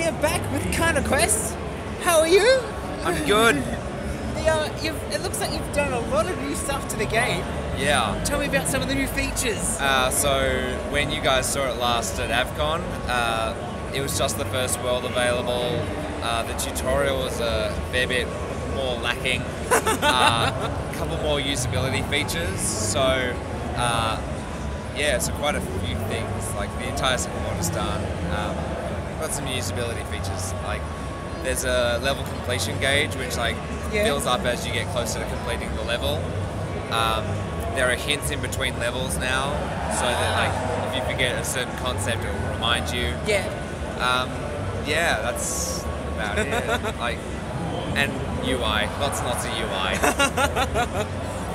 we're back with Kana Quest. How are you? I'm good. It looks like you've done a lot of new stuff to the game. Yeah. Tell me about some of the new features. So when you guys saw it last at AvCon, it was just the first world available. The tutorial was a fair bit more lacking. A couple more usability features. So so quite a few things. Like the entire second world is done. Got some usability features. Like there's a level completion gauge which fills up as you get closer to completing the level. There are hints in between levels now, so that if you forget a certain concept, it will remind you. That's about it. And UI, lots and lots of UI.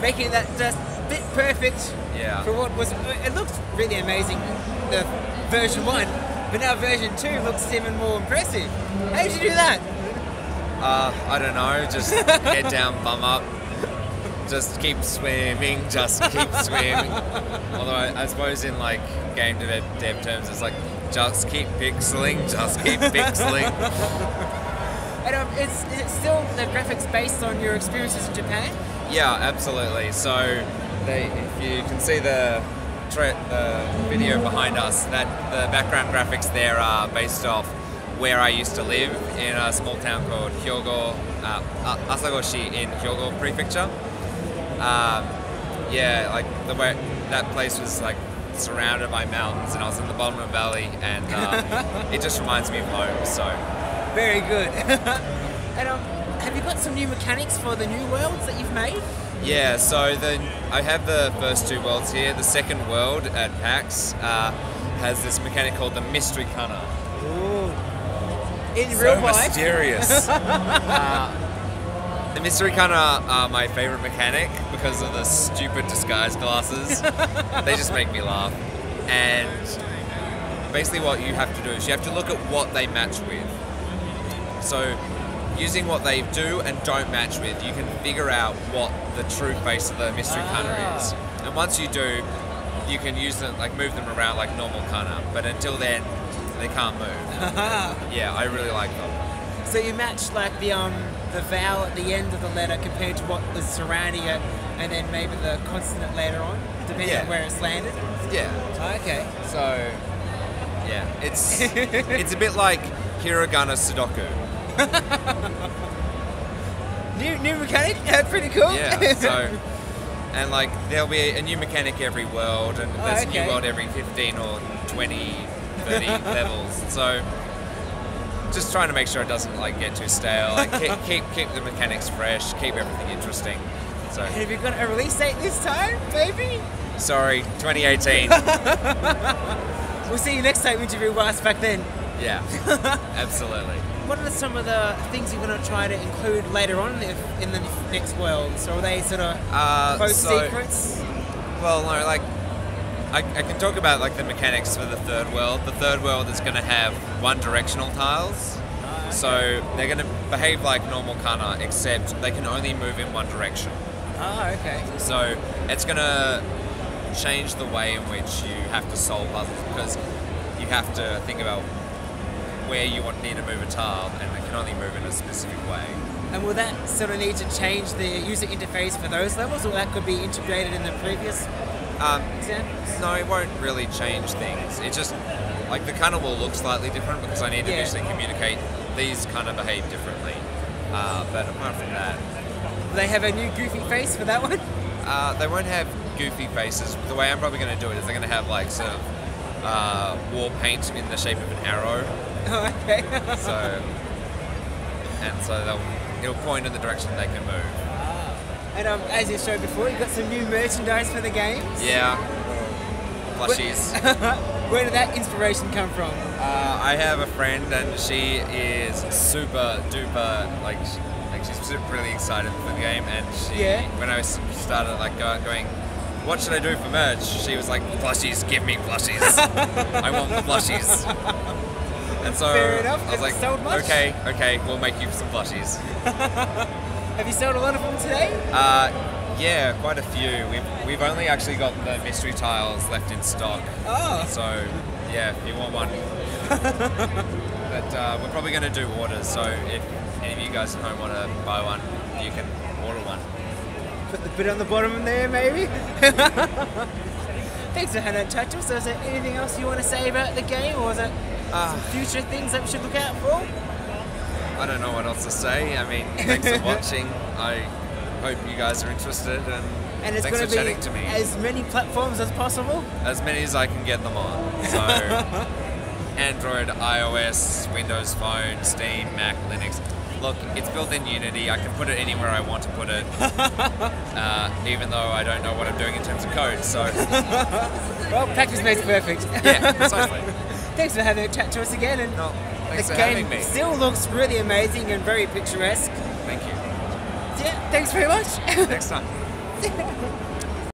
Making that just a bit perfect. Yeah. For what was, it looked really amazing, the version 1, but now version 2 looks even more impressive. How did you do that? I don't know, just head down, bum up. Just keep swimming, just keep swimming. Although I suppose in game dev terms, it's just keep pixeling, just keep pixeling. And is it still the graphics based on your experiences in Japan? Yeah, absolutely. So if you can see the video behind us, that the background graphics there are based off where I used to live in a small town called Hyogo, Asagoshi in Hyogo Prefecture. The way that place was surrounded by mountains, and I was in the bottom of a valley, and it just reminds me of home. So very good. And have you got some new mechanics for the new worlds that you've made? Yeah, so I have the first two worlds here. The second world at PAX has this mechanic called the Mystery Kana. Ooh. In real life? So mysterious. The Mystery Kana are my favorite mechanic because of the stupid disguise glasses. They just make me laugh. And basically what you have to do is you have to look at what they match with. So using what they do and don't match with, you can figure out what the true face of the Mystery Kana is. And once you do, you can use them, move them around like normal Kana. But until then, they can't move. Yeah, I really like them. So you match the vowel at the end of the letter compared to what was surrounding it, and then maybe the consonant later on, depending on where it's landed? Yeah. Okay. So, yeah, it's a bit like Hiragana Sudoku. New mechanic? That's pretty cool. Yeah, so, and there'll be a new mechanic every world, and there's a new world every 15 or 20, 30 levels. So, just trying to make sure it doesn't get too stale. Keep the mechanics fresh, keep everything interesting. So, and have you got a release date this time, baby? Sorry, 2018. We'll see you next time when you review us back then. Yeah, absolutely. What are some of the things you're going to try to include later on in the next world? So are they sort of close secrets? Well, no, I can talk about the mechanics for the third world. The third world is going to have one-directional tiles. Okay. So they're going to behave like normal Kana, except they can only move in one direction. Okay. So it's going to change the way in which you have to solve puzzles, because you have to think about where you need to move a tile, and it can only move in a specific way. And will that sort of need to change the user interface for those levels, or that could be integrated in the previous examples? No, it won't really change things. It's just the Kana will look slightly different because I need to visually communicate. These kind of behave differently. But apart from that, will they have a new goofy face for that one? They won't have goofy faces. The way I'm probably going to do it is they're going to have sort of war paint in the shape of an arrow. Oh, okay. So it'll point in the direction they can move. And as you showed before, you've got some new merchandise for the games. Yeah. Plushies. Where did that inspiration come from? I have a friend, and she is super duper she's really excited for the game, and when I started going, what should I do for merch? She was like, plushies, give me plushies. I want plushies. And so fair enough. I was like, okay, we'll make you some plushies. Have you sold a lot of them today? Yeah, quite a few. We've only actually got the mystery tiles left in stock. Oh. So, yeah, if you want one. But we're probably going to do orders, so if any of you guys at home want to buy one, you can order one. Put the bit on the bottom there, maybe? Thanks for having a chat to us. So is there anything else you want to say about the game, or is it some future things that we should look out for? I don't know what else to say. I mean, thanks for watching. I hope you guys are interested, and it's thanks going for to chatting be to me. as many platforms as possible? As many as I can get them on. So, Android, iOS, Windows Phone, Steam, Mac, Linux. Look, it's built in Unity. I can put it anywhere I want to put it, even though I don't know what I'm doing in terms of code. So, well, practice makes perfect. Yeah, precisely. Thanks for having a chat to us again. And no, thanks the for having game me. still looks really amazing and very picturesque. Thank you. Yeah, thanks very much. Next time.